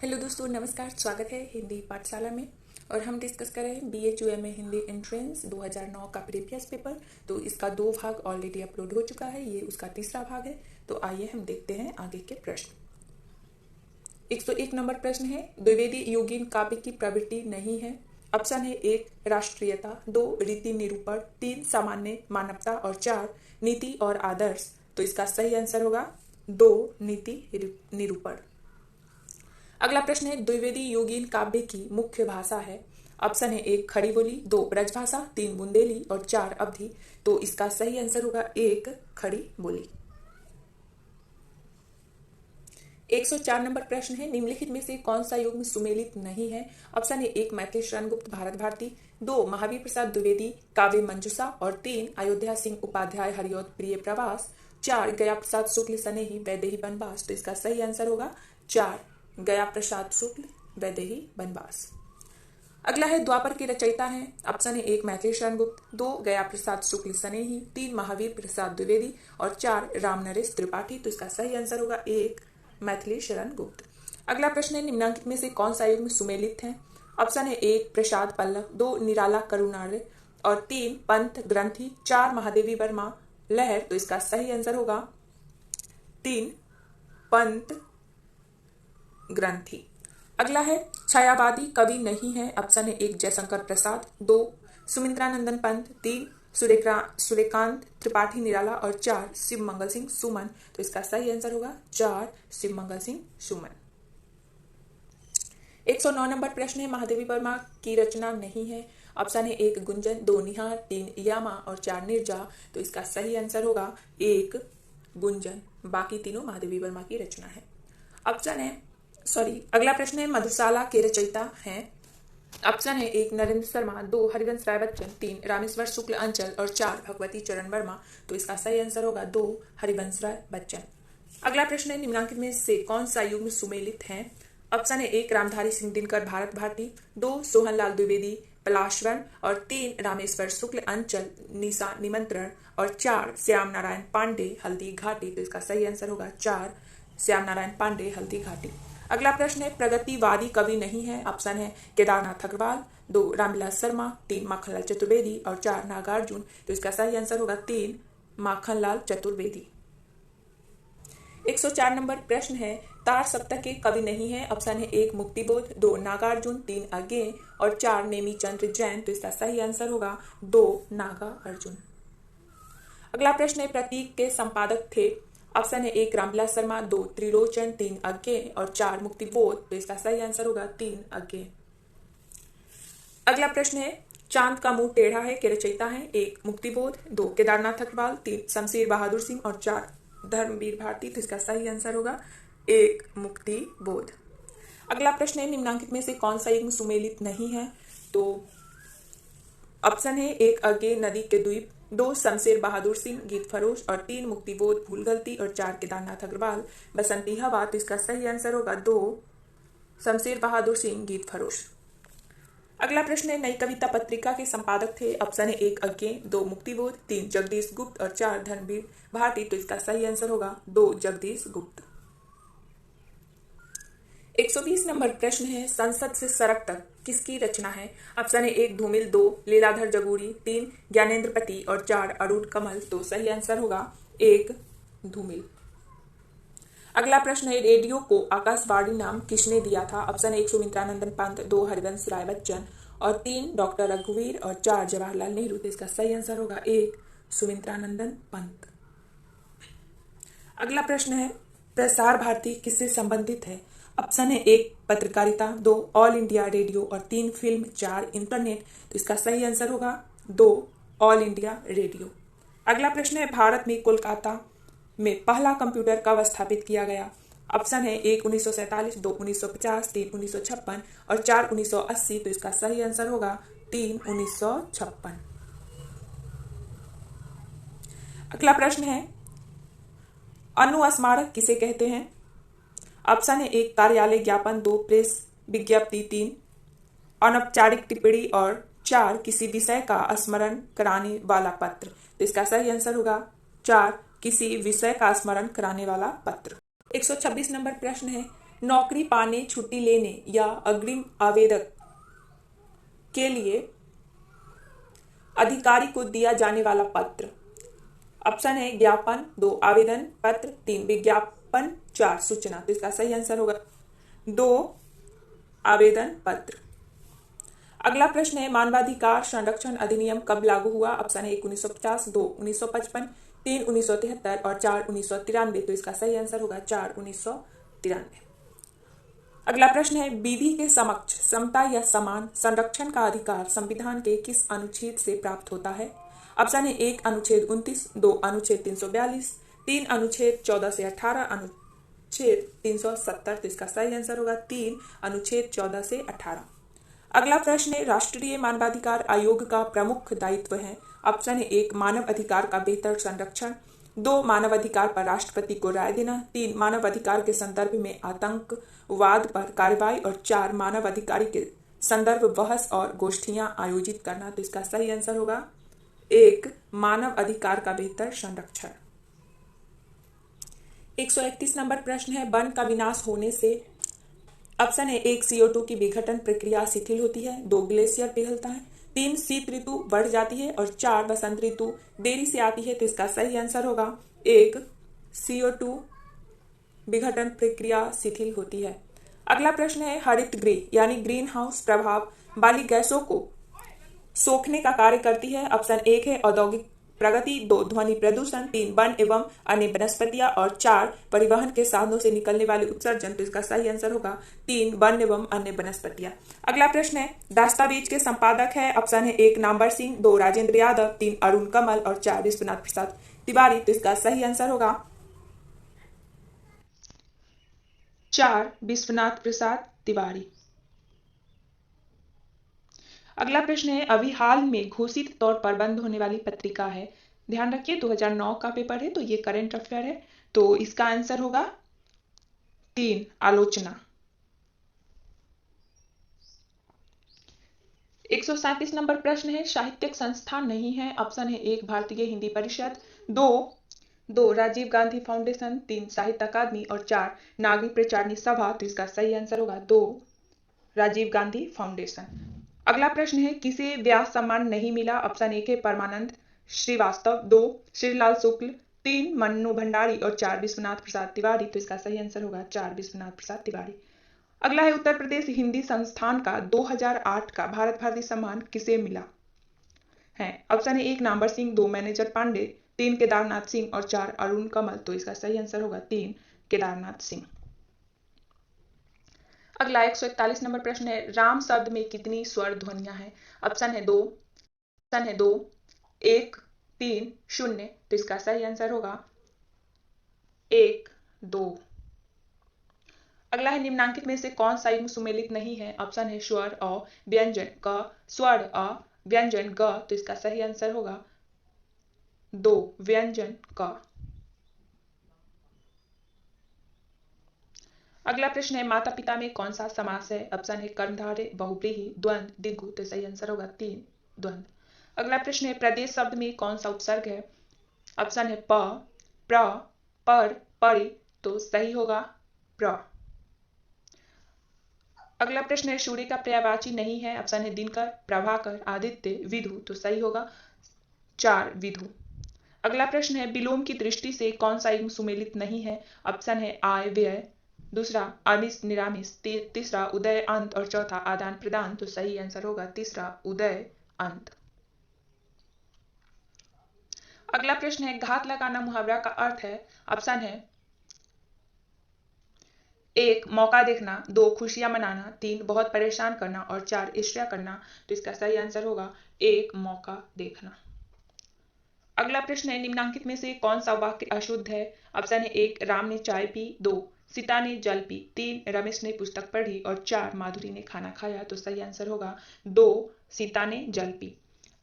Hello दोस्तों, नमस्कार। स्वागत है हिंदी पाठशाला में। और हम डिस्कस कर रहे हैं BHUM में हिंदी एंट्रेंस 2009 का प्रीवियस पेपर। तो इसका 2 भाग ऑलरेडी अपलोड हो चुका है, ये उसका तीसरा भाग है। तो आइए हम देखते हैं आगे के प्रश्न। 101 नंबर प्रश्न है, द्विवेदी योगीन काव्य की प्रवृत्ति नहीं है। ऑप्शन है 1 राष्ट्रीयता, 2 रीति निरूपण, 3 सामान्य मानवता और 4 नीति और आदर्श। तो इसका सही आंसर होगा 2 नीति निरूपण। अगला प्रश्न है, द्विवेदी योगीन काव्य की मुख्य भाषा है। ऑप्शन है 1 खड़ी बोली, 2 ब्रजभाषा, 3 बुंदेली और 4 अवधी। तो इसका सही आंसर होगा 1 खड़ी बोली। 104 नंबर प्रश्न है, निम्नलिखित में से कौन सा युग्म सुमेलित नहीं है। ऑप्शन है 1 मैथिली शरण गुप्त भारत भारती, 2 महावीर प्रसाद द्विवेदी काव्य मंजूषा और 3 अयोध्या सिंह उपाध्याय हरिऔध प्रिय प्रवास, 4 गया प्रसाद शुक्ल सनेही वैदेही बनवास। तो इसका सही आंसर होगा 4 गया प्रसाद शुक्ल वैदेही बनवास। अगला है, द्वापर के रचयिता हैं। ऑप्शन है 1 मैथिली शरण गुप्त, 2 गया प्रसाद शुक्ल सनेही, 3 महावीर प्रसाद द्विवेदी और 4 राम नरेश त्रिपाठी। तो इसका सही आंसर होगा 1 मैथिली शरण गुप्त। अगला प्रश्न है, निम्नलिखित में से कौन सा युग्म सुमेलित है। ऑप्शन है 1 प्रसाद पल्लव, 2 निराला करुणार्य और 3 पंत ग्रंथी, 4 महादेवी वर्मा लहर। तो इसका सही आंसर होगा 3 पंत ग्रंथी। अगला है, छायावादी कवि नहीं है। ऑप्शन है 1 जयशंकर प्रसाद, 2 सुमित्रानंदन पंत, 3 सूर्यकांत त्रिपाठी निराला और 4 शिव मंगल सिंह सुमन। तो इसका सही आंसर होगा 4 शिव मंगल सिंह सुमन। 109 नंबर प्रश्न है, महादेवी वर्मा की रचना नहीं है। ऑप्शन है 1 गुंजन, 2 निहार, 3 यामा और 4 निर्जा। तो इसका सही आंसर होगा 1 गुंजन। बाकी तीनों महादेवी वर्मा की रचना है। अगला प्रश्न है, मधुशाला के रचयिता हैं। ऑप्शन है 1 नरेंद्र शर्मा, 2 हरिवंश राय बच्चन, 3 रामेश्वर शुक्ल अंचल और 4 भगवती चरण वर्मा। तो इसका सही आंसर होगा 2 हरिवंश राय बच्चन। अगला प्रश्न है, निम्नलिखित में से कौन सा युग्म सुमेलित है। ऑप्शन है 1 रामधारी सिंह दिनकर भारत भारती, 2 सोहनलाल द्विवेदी पलाशवन और 3 रामेश्वर शुक्ल अंचल निशा निमंत्रण और 4 श्याम नारायण पांडे हल्दी घाटी। तो इसका सही आंसर होगा 4 श्याम नारायण पांडे हल्दी घाटी। अगला प्रश्न है, प्रगतिवादी कवि नहीं है। ऑप्शन है केदारनाथ अग्रवाल, 2 रामविलास शर्मा, 3 माखनलाल चतुर्वेदी और 4 नागार्जुन। तो इसका सही आंसर होगा 3 माखनलाल चतुर्वेदी। 104 नंबर प्रश्न है, तार सप्तक के कवि नहीं है। ऑप्शन है 1 मुक्तिबोध, 2 नागार्जुन, 3 अज्ञेय और 4 नेमीचंद्र जैन। तो इसका सही आंसर होगा 2 नागार्जुन। अगला प्रश्न है, प्रतीक के संपादक थे। ऑप्शन है 1 रामविलास शर्मा, 2 त्रिलोचन, 3 अज्ञेय और 4 मुक्तिबोध। तो इसका सही आंसर होगा 3 अज्ञेय। अगला प्रश्न है, चांद का मुंह टेढ़ा है के रचयिता हैं। 1 मुक्तिबोध, 2 केदारनाथ अग्रवाल, 3 शमशेर बहादुर सिंह और 4 धर्मवीर भारती। तो इसका सही आंसर होगा 1 मुक्तिबोध। अगला प्रश्न है, निम्नलिखित में से कौन सा युग्म सुमेलित नहीं है। तो ऑप्शन है 1 अज्ञेय नदी के द्वीप, 2 शमशेर बहादुर सिंह गीत फरोश और 3 मुक्तिबोध भूल गलती और 4 केदारनाथ अग्रवाल बसंती हवा। तो इसका सही आंसर होगा 2 शमशेर बहादुर सिंह गीत फरोश। अगला प्रश्न है, नई कविता पत्रिका के संपादक थे। ऑप्शन है 1 अज्ञेय, 2 मुक्तिबोध, 3 जगदीश गुप्त और 4 धर्मवीर भारती। तो इसका सही आंसर होगा 2 जगदीश गुप्त। 120 नंबर प्रश्न है, संसद से सड़क तक किसकी रचना है। ऑप्शन है 1 धूमिल, 2 लीलाधर जगूरी, 3 ज्ञानेन्द्रपति और 4 अरुण कमल। तो सही आंसर होगा 1 धूमिल। अगला प्रश्न है, रेडियो को आकाशवाणी नाम किसने दिया था। ऑप्शन 1 सुमित्रानंदन पंत, 2 हरिवंश राय बच्चन और 3 डॉक्टर रघुवीर और 4 जवाहरलाल नेहरू। तो इसका सही आंसर होगा 1 सुमित्रानंदन पंत। अगला प्रश्न है, प्रसार भारती किससे संबंधित है। ऑप्शन है 1 पत्रकारिता, 2 ऑल इंडिया रेडियो और 3 फिल्म, 4 इंटरनेट। तो इसका सही आंसर होगा 2 ऑल इंडिया रेडियो। अगला प्रश्न है, भारत में कोलकाता में पहला कंप्यूटर कब स्थापित किया गया। ऑप्शन है 1 1947, 2 1950, 3 1956 और 4 1980। तो इसका सही आंसर होगा 3 1956। अगला प्रश्न है, अनुस्मारक किसे कहते हैं। ऑप्शन है 1 कार्यालय ज्ञापन, 2 प्रेस विज्ञप्ति, 3 अनौपचारिक टिप्पणी और 4 किसी विषय का स्मरण कराने वाला पत्र। तो इसका सही आंसर होगा 4 किसी विषय का स्मरण कराने वाला पत्र। 126 नंबर प्रश्न है, नौकरी पाने, छुट्टी लेने या अग्रिम आवेदक के लिए अधिकारी को दिया जाने वाला पत्र। ऑप्शन है ज्ञापन, 2 आवेदन पत्र, 3 विज्ञापन, 4 सूचना। तो इसका सही आंसर होगा 2 आवेदन पत्र। अगला प्रश्न है मानवाधिकार संरक्षण अधिनियम कब लागू हुआ? ऑप्शन है 1 1950, 2 1955, 3 1973 और 4 1993। तो इसका सही आंसर होगा 4 1993। अगला प्रश्न है विधि के समक्ष समता या समान संरक्षण का अधिकार संविधान के किस अनुच्छेद से प्राप्त होता है? ऑप्शन है 1 अनुच्छेद 29, 2 अनुच्छेद 342, 3 अनुच्छेद 14 से 18, अनुच्छेद 370। तो इसका सही आंसर होगा 3 अनुच्छेद 14 से 18। अगला प्रश्न है राष्ट्रीय मानवाधिकार आयोग का प्रमुख दायित्व है। ऑप्शन है 1 मानव अधिकार का बेहतर संरक्षण, 2 मानव अधिकार पर राष्ट्रपति को राय देना, 3 मानव अधिकार के संदर्भ में आतंकवाद पर कार्रवाई और 4 मानव अधिकार के संदर्भ बहस और गोष्ठियां आयोजित करना। तो इसका सही आंसर होगा 1 मानव अधिकार का बेहतर संरक्षण। 131 नंबर प्रश्न है वन का विनाश होने से ऑप्शन है 1 CO2 की विघटन प्रक्रिया शिथिल होती है, 2 ग्लेशियर पिघलता है, 3 शीत ऋतु बढ़ जाती है और 4 वसंत ऋतु देरी से आती है। तो इसका सही आंसर होगा 1 CO2 विघटन प्रक्रिया शिथिल होती है। अगला प्रश्न है हरित गृह यानी ग्रीन हाउस प्रभाव वाली गैसों को सोखने का कार्य करती है। ऑप्शन 1 है औद्योगिक प्रगति, 2 ध्वनि प्रदूषण, 3 वन एवं अन्य वनस्पतियां और 4 परिवहन के साधनों से निकलने वाले उत्सर्जन। तो इसका सही आंसर होगा 3 वन एवं अन्य वनस्पतियां। अगला प्रश्न है दस्तावेज के संपादक है। ऑप्शन है 1 नामवर सिंह, 2 राजेंद्र यादव, 3 अरुण कमल और 4 विश्वनाथ प्रसाद तिवारी। तो इसका सही आंसर होगा 4 विश्वनाथ प्रसाद तिवारी। अगला प्रश्न है अभी हाल में घोषित तौर पर बंद होने वाली पत्रिका है। ध्यान रखिए 2009 का पेपर है तो ये करंट अफेयर है। तो इसका आंसर होगा 3 आलोचना। 137 नंबर प्रश्न है साहित्यिक संस्थान नहीं है। ऑप्शन है 1 भारतीय हिंदी परिषद, 2 राजीव गांधी फाउंडेशन, 3 साहित्य अकादमी और 4 नागरिक प्रचारणी सभा। तो इसका सही आंसर होगा 2 राजीव गांधी फाउंडेशन। अगला प्रश्न है किसे व्यास सम्मान नहीं मिला? ऑप्शन 1 है परमानंद श्रीवास्तव, 2 श्रीलाल शुक्ल, 3 मन्नू भंडारी और 4 विश्वनाथ प्रसाद तिवारी। तो इसका सही आंसर होगा 4 विश्वनाथ प्रसाद तिवारी। अगला है उत्तर प्रदेश हिंदी संस्थान का 2008 का भारत भारती सम्मान किसे मिला है? ऑप्शन है 1 नामवर सिंह, 2 मैनेजर पांडे, 3 केदारनाथ सिंह और 4 अरुण कमल। तो इसका सही आंसर होगा 3 केदारनाथ सिंह। अगला 141 नंबर प्रश्न है राम शब्द में कितनी स्वर ध्वनियां हैं? ऑप्शन है 2, 1, 3, 0। तो इसका सही आंसर होगा 1, 2। अगला है निम्नांकित में से कौन सा युग्म सुमेलित नहीं है? ऑप्शन है स्वर अ, व्यंजन क, स्वर अ, व्यंजन ग। तो इसका सही आंसर होगा 2 व्यंजन क। अगला प्रश्न है माता पिता में कौन सा समास है? ऑप्शन है कर्मधारय, बहुव्रीहि, द्वंद्व, द्विगु। तो सही आंसर होगा 3 द्वंद्व। अगला प्रश्न है प्रदेश शब्द में कौन सा उपसर्ग है? ऑप्शन है प, प्र, पर, परि। तो सही होगा प्र। अगला प्रश्न है सूर्य का पर्यायवाची नहीं है। ऑप्शन है दिनकर, प्रभाकर, आदित्य, विधु। तो सही होगा 4 विधु। अगला प्रश्न है विलोम की दृष्टि से कौन सा युग्म सुमेलित नहीं है? ऑप्शन है आय व्यय, दूसरा आमिष निरामिष, तीसरा उदय अंत और चौथा आदान प्रदान। तो सही आंसर होगा तीसरा उदय अंत। अगला प्रश्न है घात लगाना मुहावरा का अर्थ है। ऑप्शन है 1 मौका देखना, 2 खुशियां मनाना, 3 बहुत परेशान करना और 4 ईर्ष्या करना। तो इसका सही आंसर होगा 1 मौका देखना। अगला प्रश्न है निम्नांकित में से कौन सा वाक्य अशुद्ध है? ऑप्शन है 1 राम ने चाय पी, 2 सीता ने जल पी, 3 रमेश ने पुस्तक पढ़ी और 4 माधुरी ने खाना खाया। तो सही आंसर होगा 2 सीता ने जल पी।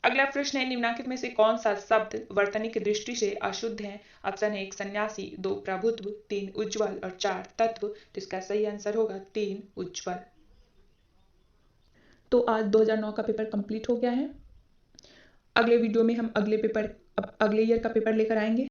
अगला प्रश्न है निम्नांकित में से कौन सा शब्द वर्तनी की दृष्टि से अशुद्ध है? ऑप्शन है 1 सन्यासी, 2 प्रभुत्व, 3 उज्जवल और 4 तत्व। तो इसका सही आंसर होगा 3 उज्जवल। तो आज 2009 का पेपर कंप्लीट हो गया है। अगले वीडियो में हम अगले ईयर का पेपर लेकर आएंगे।